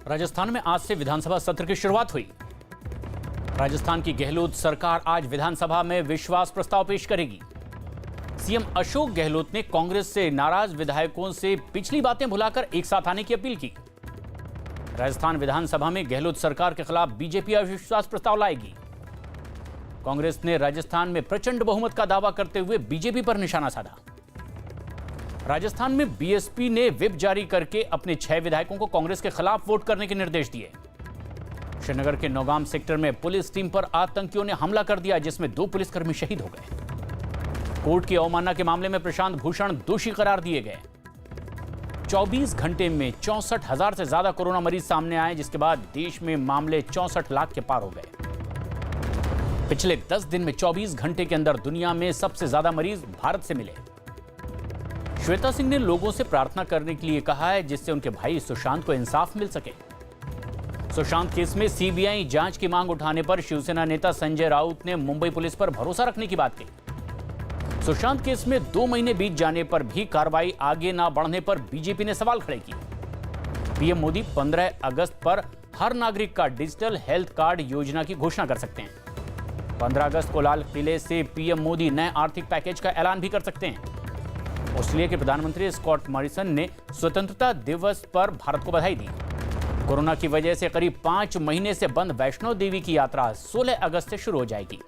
राजस्थान में आज से विधानसभा सत्र की शुरुआत हुई। राजस्थान की गहलोत सरकार आज विधानसभा में विश्वास प्रस्ताव पेश करेगी। सीएम अशोक गहलोत ने कांग्रेस से नाराज विधायकों से पिछली बातें भुलाकर एक साथ आने की अपील की। राजस्थान विधानसभा में गहलोत सरकार के खिलाफ बीजेपी अविश्वास प्रस्ताव लाएगी। कांग्रेस ने राजस्थान में प्रचंड बहुमत का दावा करते हुए बीजेपी पर निशाना साधा। राजस्थान में बीएसपी ने व्हिप जारी करके अपने 6 विधायकों को कांग्रेस के खिलाफ वोट करने के निर्देश दिए। श्रीनगर के नौगाम सेक्टर में पुलिस टीम पर आतंकियों ने हमला कर दिया, जिसमें 2 पुलिसकर्मी शहीद हो गए। कोर्ट की अवमानना के मामले में प्रशांत भूषण दोषी करार दिए गए। 24 घंटे में 64,000 से ज्यादा कोरोना मरीज सामने आए, जिसके बाद देश में मामले 64 लाख के पार हो गए। पिछले 10 दिन में 24 घंटे के अंदर दुनिया में सबसे ज्यादा मरीज भारत से मिले। श्वेता सिंह ने लोगों से प्रार्थना करने के लिए कहा है, जिससे उनके भाई सुशांत को इंसाफ मिल सके। सुशांत केस में सीबीआई जांच की मांग उठाने पर शिवसेना नेता संजय राउत ने मुंबई पुलिस पर भरोसा रखने की बात कही। सुशांत केस में 2 महीने बीत जाने पर भी कार्रवाई आगे न बढ़ने पर बीजेपी ने सवाल खड़े किए। पीएम मोदी 15 अगस्त पर हर नागरिक का डिजिटल हेल्थ कार्ड योजना की घोषणा कर सकते हैं। 15 अगस्त को लाल किले से पीएम मोदी नए आर्थिक पैकेज का ऐलान भी कर सकते हैं। ऑस्ट्रेलिया के प्रधानमंत्री स्कॉट मॉरिसन ने स्वतंत्रता दिवस पर भारत को बधाई दी। कोरोना की वजह से करीब 5 महीने से बंद वैष्णो देवी की यात्रा 16 अगस्त से शुरू हो जाएगी।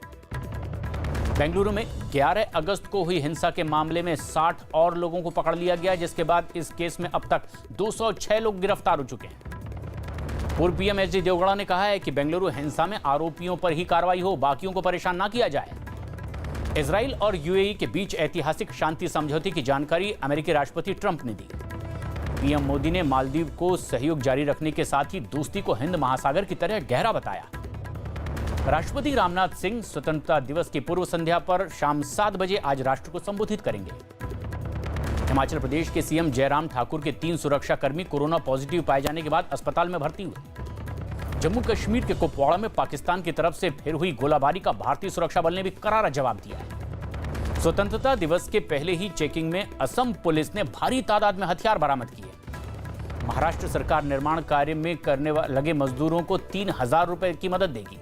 बेंगलुरु में 11 अगस्त को हुई हिंसा के मामले में 60 और लोगों को पकड़ लिया गया, जिसके बाद इस केस में अब तक 206 लोग गिरफ्तार हो चुके हैं। पूर्व पीएम एच डी देवगौड़ा ने कहा है कि बेंगलुरु हिंसा में आरोपियों पर ही कार्रवाई हो, बाकियों को परेशान ना किया जाए। इजराइल और यूएई के बीच ऐतिहासिक शांति समझौते की जानकारी अमेरिकी राष्ट्रपति ट्रंप ने दी। पीएम मोदी ने मालदीव को सहयोग जारी रखने के साथ ही दोस्ती को हिंद महासागर की तरह गहरा बताया। राष्ट्रपति रामनाथ सिंह स्वतंत्रता दिवस की पूर्व संध्या पर शाम 7 बजे आज राष्ट्र को संबोधित करेंगे। हिमाचल प्रदेश के सीएम जयराम ठाकुर के 3 सुरक्षाकर्मी कोरोना पॉजिटिव पाए जाने के बाद अस्पताल में भर्ती हुए। जम्मू कश्मीर के कुपवाड़ा में पाकिस्तान की तरफ से फिर हुई गोलाबारी का भारतीय सुरक्षा बल ने भी करारा जवाब दिया है। स्वतंत्रता दिवस के पहले ही चेकिंग में असम पुलिस ने भारी तादाद में हथियार बरामद किए। महाराष्ट्र सरकार निर्माण कार्य में करने लगे मजदूरों को 3,000 रुपए की मदद देगी।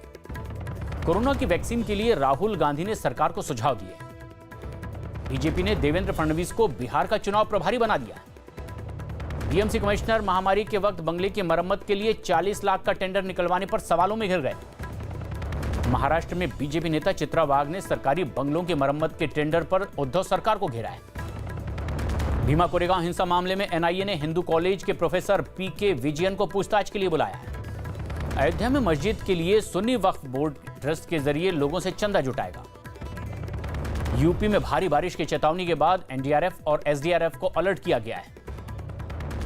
कोरोना की वैक्सीन के लिए राहुल गांधी ने सरकार को सुझाव दिए। बीजेपी ने देवेंद्र फडणवीस को बिहार का चुनाव प्रभारी बना दिया। बीएमसी कमिश्नर महामारी के वक्त बंगले की मरम्मत के लिए 40 लाख का टेंडर निकलवाने पर सवालों में घिर गए। महाराष्ट्र में बीजेपी नेता चित्रा वाघ ने सरकारी बंगलों की मरम्मत के टेंडर पर उद्धव सरकार को घेरा है। भीमा कोरेगांव हिंसा मामले में एनआईए ने हिंदू कॉलेज के प्रोफेसर पीके विजयन को पूछताछ के लिए बुलाया है। अयोध्या में मस्जिद के लिए सुन्नी वक्फ बोर्ड ट्रस्ट के जरिए लोगों से चंदा जुटाएगा। यूपी में भारी बारिश की चेतावनी के बाद एनडीआरएफ और एसडीआरएफ को अलर्ट किया गया है।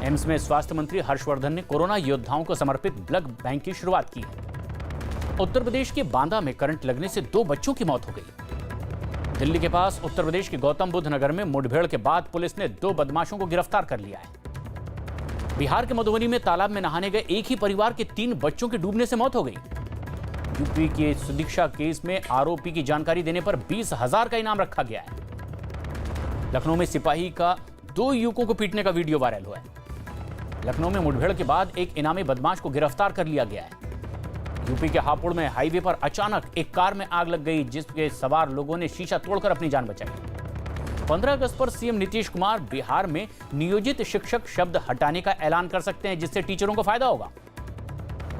एम्स में स्वास्थ्य मंत्री हर्षवर्धन ने कोरोना योद्धाओं को समर्पित ब्लड बैंक की शुरुआत की है। उत्तर प्रदेश के बांदा में करंट लगने से 2 बच्चों की मौत हो गई। दिल्ली के पास उत्तर प्रदेश के गौतम बुद्ध नगर में मुठभेड़ के बाद पुलिस ने 2 बदमाशों को गिरफ्तार कर लिया है। बिहार के मधुबनी में तालाब में नहाने गए एक ही परिवार के 3 बच्चों की डूबने से मौत हो गई। यूपी के सुदीक्षा केस में आरोपी की जानकारी देने पर 20,000 का इनाम रखा गया है। लखनऊ में सिपाही का 2 युवकों को पीटने का वीडियो वायरल हुआ है। लखनऊ में मुठभेड़ के बाद एक इनामी बदमाश को गिरफ्तार कर लिया गया है। यूपी के हापुड़ में हाईवे पर अचानक एक कार में आग लग गई, जिसके सवार लोगों ने शीशा तोड़कर अपनी जान बचाई। 15 अगस्त पर सीएम नीतीश कुमार बिहार में नियोजित शिक्षक शब्द हटाने का ऐलान कर सकते हैं, जिससे टीचरों को फायदा होगा।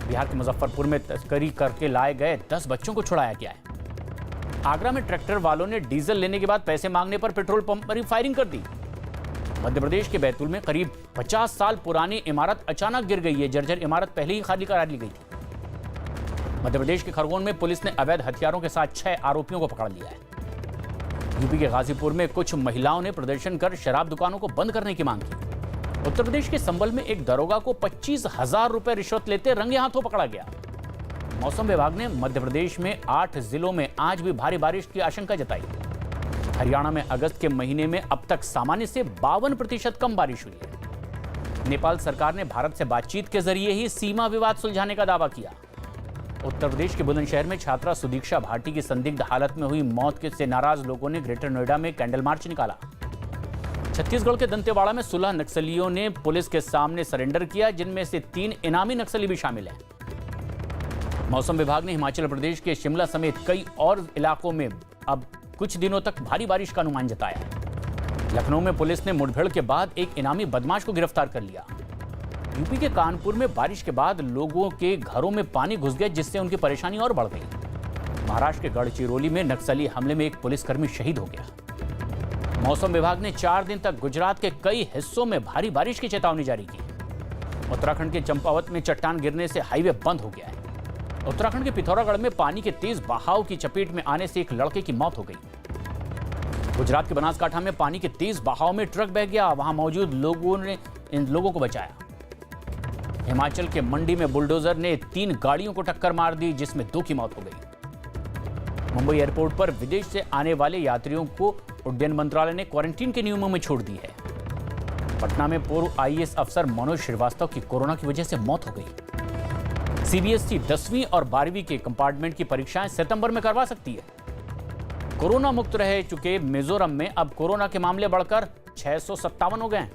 बिहार के मुजफ्फरपुर में तस्करी करके लाए गए 10 बच्चों को छुड़ाया गया है। आगरा में ट्रैक्टर वालों ने डीजल लेने के बाद पैसे मांगने पर पेट्रोल पंप पर ही फायरिंग कर दी। मध्य प्रदेश के बैतूल में करीब 50 साल पुरानी इमारत अचानक गिर गई है। जर्जर इमारत पहले ही खाली करा ली गई थी। मध्य प्रदेश के खरगोन में पुलिस ने अवैध हथियारों के साथ 6 आरोपियों को पकड़ लिया है। यूपी के गाजीपुर में कुछ महिलाओं ने प्रदर्शन कर शराब दुकानों को बंद करने की मांग की। उत्तर प्रदेश के संभल में एक दरोगा को 25,000 रुपए रिश्वत लेते रंगे हाथों पकड़ा गया। मौसम विभाग ने मध्य प्रदेश में 8 जिलों में आज भी भारी बारिश की आशंका जताई। हरियाणा में अगस्त के महीने में अब तक सामान्य से 52% कम बारिश हुई है। नेपाल सरकार ने भारत से बातचीत के जरिए ही सीमा विवाद सुलझाने का दावा किया। उत्तर प्रदेश के बुलंदशहर में छात्रा सुदीक्षा भाटी की संदिग्ध हालत में हुई मौत से नाराज लोगों ने ग्रेटर नोएडा में कैंडल मार्च निकाला। छत्तीसगढ़ के दंतेवाड़ा में 16 नक्सलियों ने पुलिस के सामने सरेंडर किया, जिनमें से 3 इनामी नक्सली भी शामिल हैं। मौसम विभाग ने हिमाचल प्रदेश के शिमला समेत कई और इलाकों में अब कुछ दिनों तक भारी बारिश का अनुमान जताया है। लखनऊ में पुलिस ने मुठभेड़ के बाद एक इनामी बदमाश को गिरफ्तार कर लिया। यूपी के कानपुर में बारिश के बाद लोगों के घरों में पानी घुस गया, जिससे उनकी परेशानी और बढ़ गई। महाराष्ट्र के गढ़चिरौली में नक्सली हमले में एक पुलिसकर्मी शहीद हो गया। मौसम विभाग ने 4 दिन तक गुजरात के कई हिस्सों में भारी बारिश की चेतावनी जारी की। उत्तराखंड के चंपावत में चट्टान गिरने से हाईवे बंद हो गया है। उत्तराखंड के पिथौरागढ़ में पानी के तेज बहाव की चपेट में आने से एक लड़के की मौत हो गई। गुजरात के बनासकांठा में पानी के तेज बहाव में ट्रक बह गया, वहां मौजूद लोगों ने इन लोगों को बचाया। हिमाचल के मंडी में बुलडोजर ने 3 गाड़ियों को टक्कर मार दी, जिसमें 2 की मौत हो गई। मुंबई एयरपोर्ट पर विदेश से आने वाले यात्रियों को उड्डयन मंत्रालय ने क्वारंटीन के नियमों में छोड़ दी है। पटना में पूर्व आईएएस अफसर मनोज श्रीवास्तव की कोरोना की वजह से मौत हो गई। सीबीएसई 10वीं और 12वीं के कंपार्टमेंट की परीक्षाएं सितंबर में करवा सकती है। कोरोना मुक्त रह चुके मिजोरम में अब कोरोना के मामले बढ़कर 657 हो गए हैं।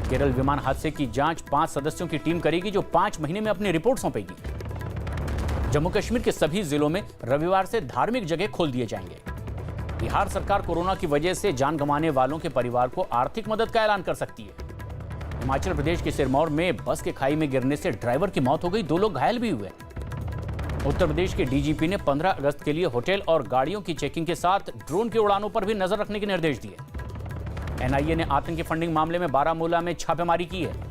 केरल विमान हादसे की जांच 5 सदस्यों की टीम करेगी, जो 5 महीने में अपनी रिपोर्ट सौंपेगी। जम्मू कश्मीर के सभी जिलों में रविवार से धार्मिक जगह खोल दिए जाएंगे। बिहार सरकार कोरोना की वजह से जान गंवाने वालों के परिवार को आर्थिक मदद का ऐलान कर सकती है। हिमाचल प्रदेश के सिरमौर में बस के खाई में गिरने से ड्राइवर की मौत हो गई, 2 लोग घायल भी हुए। उत्तर प्रदेश के डीजीपी ने 15 अगस्त के लिए होटल और गाड़ियों की चेकिंग के साथ ड्रोन की उड़ानों पर भी नजर रखने के निर्देश दिए। एनआईए ने आतंकी फंडिंग मामले में बारामूला में छापेमारी की है।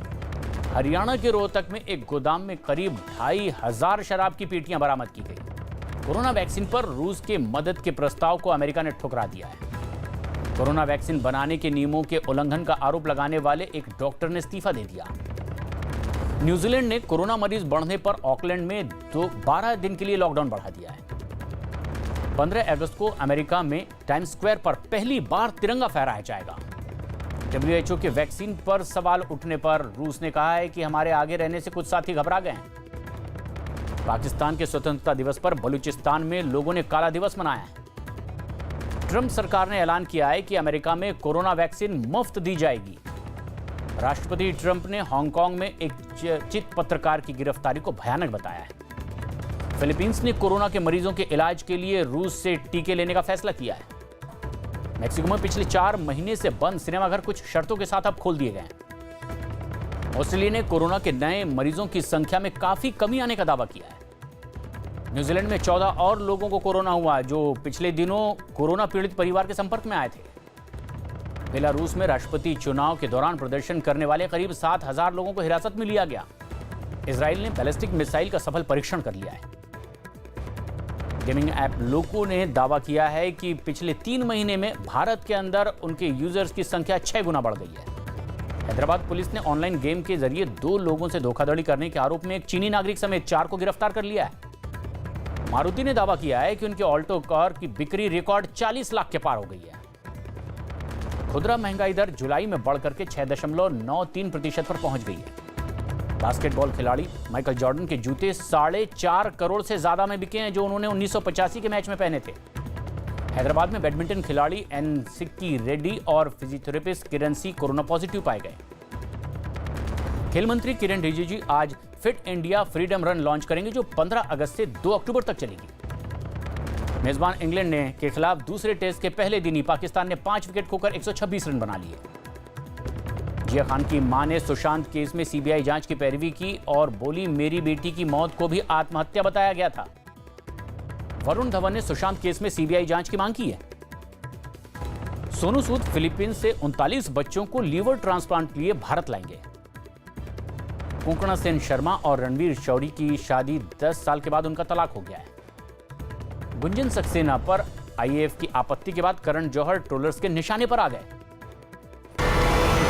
हरियाणा के रोहतक में एक गोदाम में करीब 2500 शराब की पेटियां बरामद की गई। कोरोना वैक्सीन पर रूस के मदद के प्रस्ताव को अमेरिका ने ठुकरा दिया है। कोरोना वैक्सीन बनाने के नियमों के उल्लंघन का आरोप लगाने वाले एक डॉक्टर ने इस्तीफा दे दिया। न्यूजीलैंड ने कोरोना मरीज बढ़ने पर ऑकलैंड में 12 दिन के लिए लॉकडाउन बढ़ा दिया है। 15 अगस्त को अमेरिका में टाइम्स स्क्वायर पर पहली बार तिरंगा फहराया जाएगा। WHO के वैक्सीन पर सवाल उठने पर रूस ने कहा है कि हमारे आगे रहने से कुछ साथी घबरा गए हैं। पाकिस्तान के स्वतंत्रता दिवस पर बलूचिस्तान में लोगों ने काला दिवस मनाया है। ट्रंप सरकार ने ऐलान किया है कि अमेरिका में कोरोना वैक्सीन मुफ्त दी जाएगी। राष्ट्रपति ट्रंप ने हांगकांग में एक चर्चित पत्रकार की गिरफ्तारी को भयानक बताया है। फिलीपींस ने कोरोना के मरीजों के इलाज के लिए रूस से टीके लेने का फैसला किया है। मेक्सिको में पिछले 4 महीने से बंद सिनेमाघर कुछ शर्तों के साथ अब खोल दिए गए हैं। ऑस्ट्रेलिया ने कोरोना के नए मरीजों की संख्या में काफी कमी आने का दावा किया है। न्यूजीलैंड में 14 और लोगों को कोरोना हुआ, जो पिछले दिनों कोरोना पीड़ित परिवार के संपर्क में आए थे। बेलारूस में राष्ट्रपति चुनाव के दौरान प्रदर्शन करने वाले करीब 7000 लोगों को हिरासत में लिया गया। इजराइल ने बैलिस्टिक मिसाइल का सफल परीक्षण कर लिया है। गेमिंग ऐप लोको ने दावा किया है कि पिछले 3 महीने में भारत के अंदर उनके यूजर्स की संख्या 6 गुना बढ़ गई है। हैदराबाद पुलिस ने ऑनलाइन गेम के जरिए 2 लोगों से धोखाधड़ी करने के आरोप में एक चीनी नागरिक समेत 4 को गिरफ्तार कर लिया है। मारुति ने दावा किया है कि उनके ऑल्टो कार की बिक्री रिकॉर्ड 40 लाख के पार हो गई है। खुदरा महंगाई दर जुलाई में बढ़कर के 6.93% पर पहुंच गई है। बास्केटबॉल खिलाड़ी माइकल जॉर्डन के जूते 4.5 करोड़ से ज्यादा में बिके हैं, जो उन्होंने 1985 के मैच में पहने थे। हैदराबाद में बैडमिंटन खिलाड़ी एन सिक्की रेड्डी और फिजियोथेरेपिस्ट किरण सी कोरोना पॉजिटिव पाए गए। खेल मंत्री किरण रिजिजू आज fit India freedom run launch करेंगे, जो 15 अगस्त से 2 अक्टूबर तक चलेगी। मेजबान इंग्लैंड ने के खिलाफ दूसरे टेस्ट के पहले दिन ही पाकिस्तान ने 5 विकेट खोकर 126 रन बना लिए। जिया खान की मां ने सुशांत केस में सीबीआई जांच की पैरवी की और बोली, मेरी बेटी की मौत को भी आत्महत्या बताया गया था। वरुण धवन ने सुशांत केस में सीबीआई जांच की मांग की है। सोनू सूद फिलीपींस से 39 बच्चों को लीवर ट्रांसप्लांट के लिए भारत लाएंगे। कोंकणा सेन शर्मा और रणवीर शौरी की शादी 10 साल के बाद उनका तलाक हो गया है। गुंजन सक्सेना पर आईएएफ की आपत्ति के बाद करण जौहर ट्रोलर्स के निशाने पर आ गए।